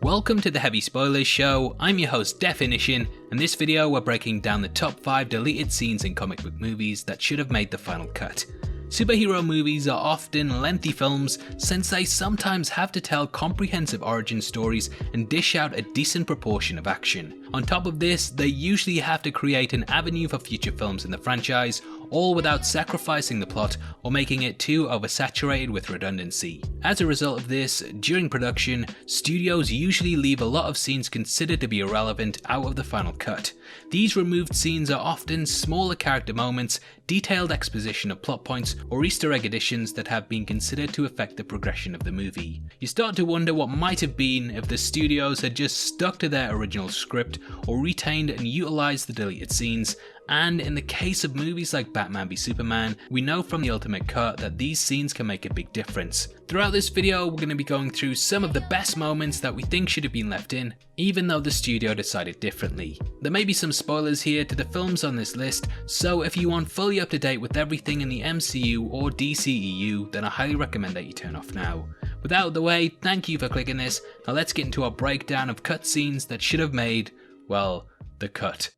Welcome to the Heavy Spoilers Show. I'm your host Definition. In this video we're breaking down the top 5 deleted scenes in comic book movies that should have made the final cut. Superhero movies are often lengthy films since they sometimes have to tell comprehensive origin stories and dish out a decent proportion of action. On top of this, they usually have to create an avenue for future films in the franchise, all without sacrificing the plot or making it too oversaturated with redundancy. As a result of this, during production, studios usually leave a lot of scenes considered to be irrelevant out of the final cut. These removed scenes are often smaller character moments, detailed exposition of plot points, or Easter egg additions that have been considered to affect the progression of the movie. You start to wonder what might have been if the studios had just stuck to their original script or retained and utilized the deleted scenes. And in the case of movies like Batman v Superman, we know from the Ultimate Cut that these scenes can make a big difference. Throughout this video, we're going to be going through some of the best moments that we think should have been left in, even though the studio decided differently. There may be some spoilers here to the films on this list, so if you want fully up to date with everything in the MCU or DCEU, then I highly recommend that you turn off now. With that out of the way, thank you for clicking this. Now let's get into our breakdown of cut scenes that should have made, well, the cut.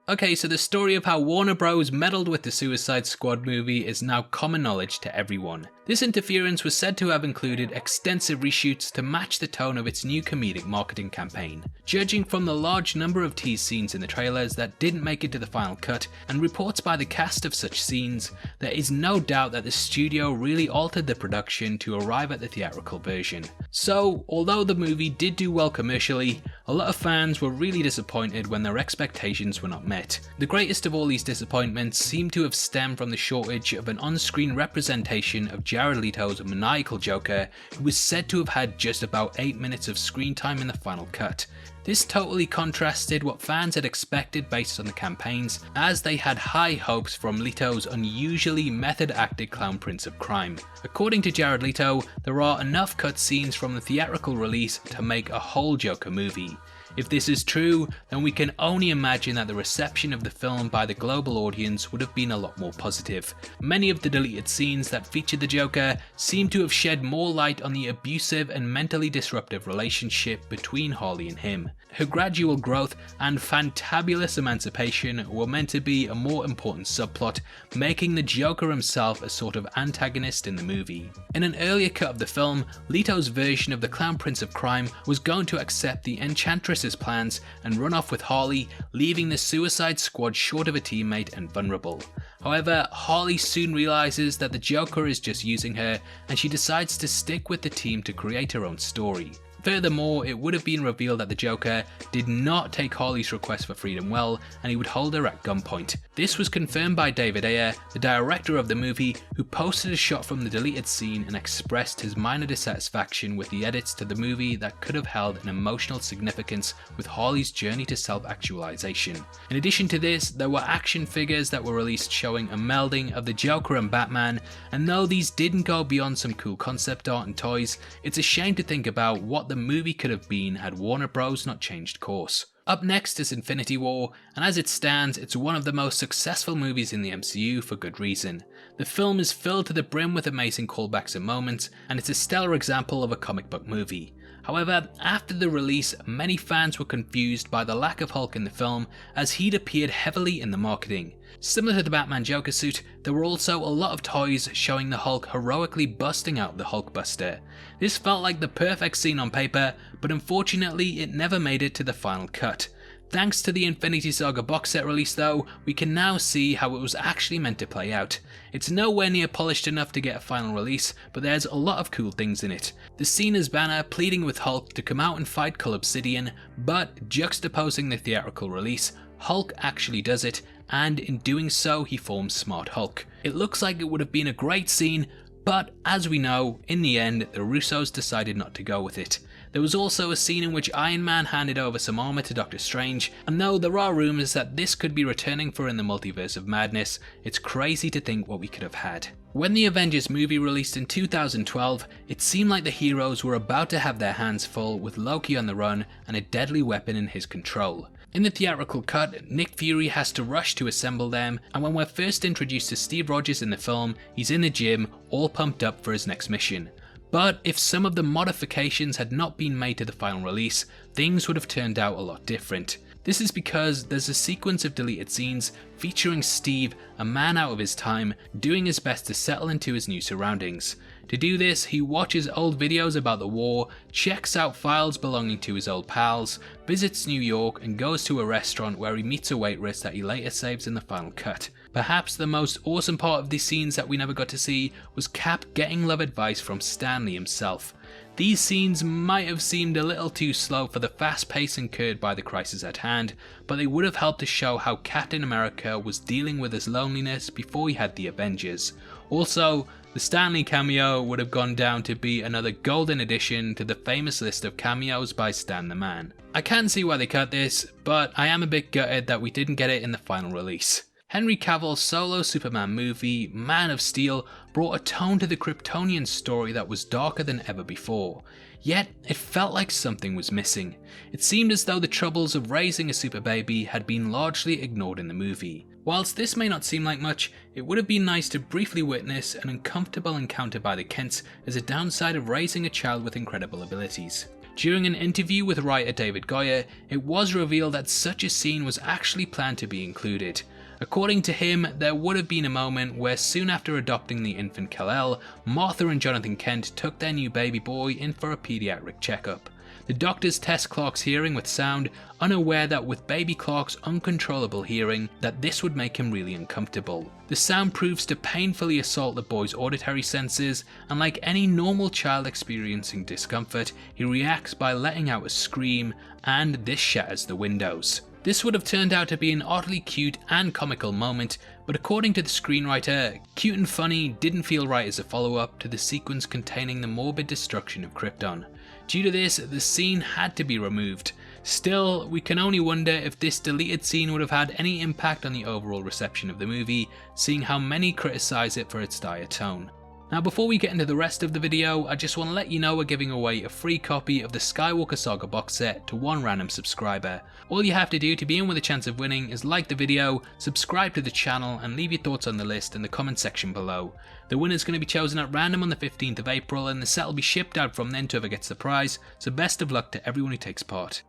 Okay, so the story of how Warner Bros. Meddled with the Suicide Squad movie is now common knowledge to everyone. This interference was said to have included extensive reshoots to match the tone of its new comedic marketing campaign. Judging from the large number of tease scenes in the trailers that didn't make it to the final cut, and reports by the cast of such scenes, there is no doubt that the studio really altered the production to arrive at the theatrical version. So, although the movie did do well commercially, a lot of fans were really disappointed when their expectations were not met. The greatest of all these disappointments seem to have stemmed from the shortage of an on-screen representation of Jared Leto's maniacal Joker, who was said to have had just about 8 minutes of screen time in the final cut. This totally contrasted what fans had expected based on the campaigns, as they had high hopes from Leto's unusually method-acted clown prince of crime. According to Jared Leto, there are enough cut scenes from the theatrical release to make a whole Joker movie. If this is true, then we can only imagine that the reception of the film by the global audience would have been a lot more positive. Many of the deleted scenes that featured the Joker seem to have shed more light on the abusive and mentally disruptive relationship between Harley and him. Her gradual growth and fantabulous emancipation were meant to be a more important subplot, making the Joker himself a sort of antagonist in the movie. In an earlier cut of the film, Leto's version of the Clown Prince of Crime was going to accept the Enchantress's plans and run off with Harley, leaving the Suicide Squad short of a teammate and vulnerable. However, Harley soon realizes that the Joker is just using her, and she decides to stick with the team to create her own story. Furthermore, it would have been revealed that the Joker did not take Harley's request for freedom well, and he would hold her at gunpoint. This was confirmed by David Ayer, the director of the movie, who posted a shot from the deleted scene and expressed his minor dissatisfaction with the edits to the movie that could have held an emotional significance with Harley's journey to self-actualization. In addition to this, there were action figures that were released showing a melding of the Joker and Batman, and though these didn't go beyond some cool concept art and toys, it's a shame to think about what the movie could have been had Warner Bros. Not changed course. Up next is Infinity War, and as it stands, it's one of the most successful movies in the MCU for good reason. The film is filled to the brim with amazing callbacks and moments, and it's a stellar example of a comic book movie. However, after the release, many fans were confused by the lack of Hulk in the film, as he'd appeared heavily in the marketing. Similar to the Batman Joker suit, there were also a lot of toys showing the Hulk heroically busting out the Hulkbuster. This felt like the perfect scene on paper, but unfortunately it never made it to the final cut. Thanks to the Infinity Saga box set release though, we can now see how it was actually meant to play out. It's nowhere near polished enough to get a final release, but there's a lot of cool things in it. The scene is Banner pleading with Hulk to come out and fight Cull Obsidian, but juxtaposing the theatrical release, Hulk actually does it, and in doing so he forms Smart Hulk. It looks like it would have been a great scene, but as we know, in the end, the Russos decided not to go with it. There was also a scene in which Iron Man handed over some armor to Doctor Strange, and though there are rumors that this could be returning for in the Multiverse of Madness, it's crazy to think what we could have had. When the Avengers movie released in 2012, it seemed like the heroes were about to have their hands full with Loki on the run and a deadly weapon in his control. In the theatrical cut, Nick Fury has to rush to assemble them, and when we're first introduced to Steve Rogers in the film, he's in the gym, all pumped up for his next mission. But if some of the modifications had not been made to the final release, things would have turned out a lot different. This is because there's a sequence of deleted scenes featuring Steve, a man out of his time, doing his best to settle into his new surroundings. To do this, he watches old videos about the war, checks out files belonging to his old pals, visits New York, and goes to a restaurant where he meets a waitress that he later saves in the final cut. Perhaps the most awesome part of these scenes that we never got to see was Cap getting love advice from Stanley himself. These scenes might have seemed a little too slow for the fast pace incurred by the crisis at hand, but they would have helped to show how Captain America was dealing with his loneliness before he had the Avengers. Also, the Stanley cameo would have gone down to be another golden addition to the famous list of cameos by Stan the Man. I can see why they cut this, but I am a bit gutted that we didn't get it in the final release. Henry Cavill's solo Superman movie, Man of Steel, brought a tone to the Kryptonian story that was darker than ever before. Yet, it felt like something was missing. It seemed as though the troubles of raising a super baby had been largely ignored in the movie. Whilst this may not seem like much, it would have been nice to briefly witness an uncomfortable encounter by the Kents as a downside of raising a child with incredible abilities. During an interview with writer David Goyer, it was revealed that such a scene was actually planned to be included. According to him, there would have been a moment where soon after adopting the infant Kal-El, Martha and Jonathan Kent took their new baby boy in for a pediatric checkup. The doctors test Clark's hearing with sound, unaware that with baby Clark's uncontrollable hearing, that this would make him really uncomfortable. The sound proves to painfully assault the boy's auditory senses, and like any normal child experiencing discomfort, he reacts by letting out a scream, and this shatters the windows. This would have turned out to be an oddly cute and comical moment, but according to the screenwriter, cute and funny didn't feel right as a follow-up to the sequence containing the morbid destruction of Krypton. Due to this, the scene had to be removed. Still, we can only wonder if this deleted scene would have had any impact on the overall reception of the movie, seeing how many criticise it for its dire tone. Now before we get into the rest of the video, I just want to let you know we're giving away a free copy of the Skywalker Saga box set to one random subscriber. All you have to do to be in with a chance of winning is like the video, subscribe to the channel, and leave your thoughts on the list in the comment section below. The winner is going to be chosen at random on the 15th of April, and the set will be shipped out from then to whoever gets the prize, so best of luck to everyone who takes part.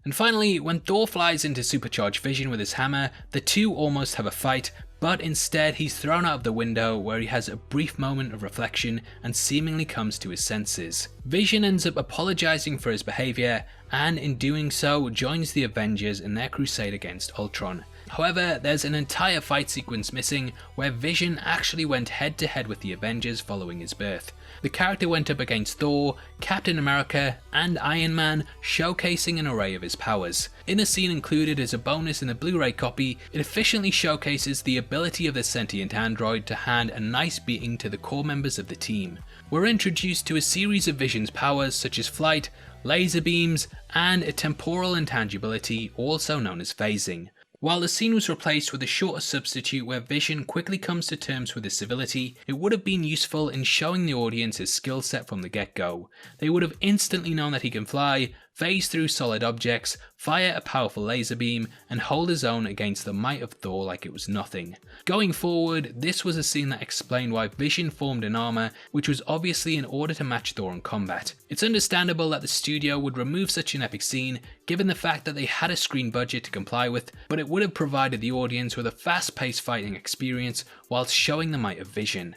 And finally, when Thor flies into supercharged Vision with his hammer, the two almost have a fight, but instead he's thrown out of the window where he has a brief moment of reflection and seemingly comes to his senses. Vision ends up apologising for his behaviour, and in doing so joins the Avengers in their crusade against Ultron. However, there's an entire fight sequence missing where Vision actually went head to head with the Avengers following his birth. The character went up against Thor, Captain America, and Iron Man, showcasing an array of his powers. In a scene included as a bonus in the Blu-ray copy, it efficiently showcases the ability of the sentient android to hand a nice beating to the core members of the team. We're introduced to a series of Vision's powers such as flight, laser beams, and a temporal intangibility also known as phasing. While the scene was replaced with a shorter substitute where Vision quickly comes to terms with his civility, it would have been useful in showing the audience his skill set from the get-go. They would have instantly known that he can fly, phase through solid objects, fire a powerful laser beam, and hold his own against the might of Thor like it was nothing. Going forward, this was a scene that explained why Vision formed an armour, which was obviously in order to match Thor in combat. It's understandable that the studio would remove such an epic scene, given the fact that they had a screen budget to comply with, but it would have provided the audience with a fast-paced fighting experience whilst showing the might of Vision.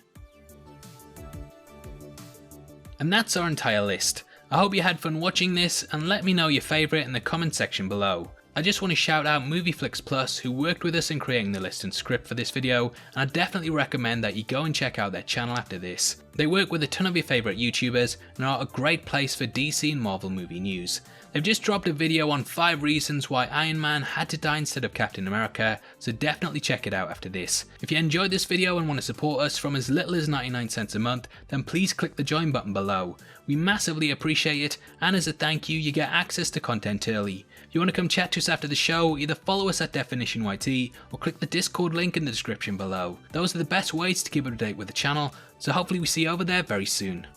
And that's our entire list. I hope you had fun watching this, and let me know your favourite in the comment section below. I just want to shout out Movieflix Plus, who worked with us in creating the list and script for this video, and I definitely recommend that you go and check out their channel after this. They work with a ton of your favourite YouTubers and are a great place for DC and Marvel movie news. They've just dropped a video on 5 reasons why Iron Man had to die instead of Captain America, so definitely check it out after this. If you enjoyed this video and want to support us from as little as 99 cents a month, then please click the join button below. We massively appreciate it, and as a thank you, you get access to content early. If you want to come chat to us after the show, either follow us at DefinitionYT or click the Discord link in the description below. Those are the best ways to keep up to date with the channel, so hopefully we see you over there very soon.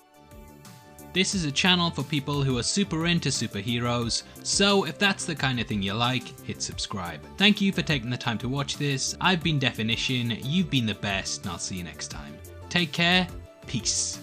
This is a channel for people who are super into superheroes, so if that's the kind of thing you like, hit subscribe. Thank you for taking the time to watch this. I've been Definition, you've been the best, and I'll see you next time. Take care, peace.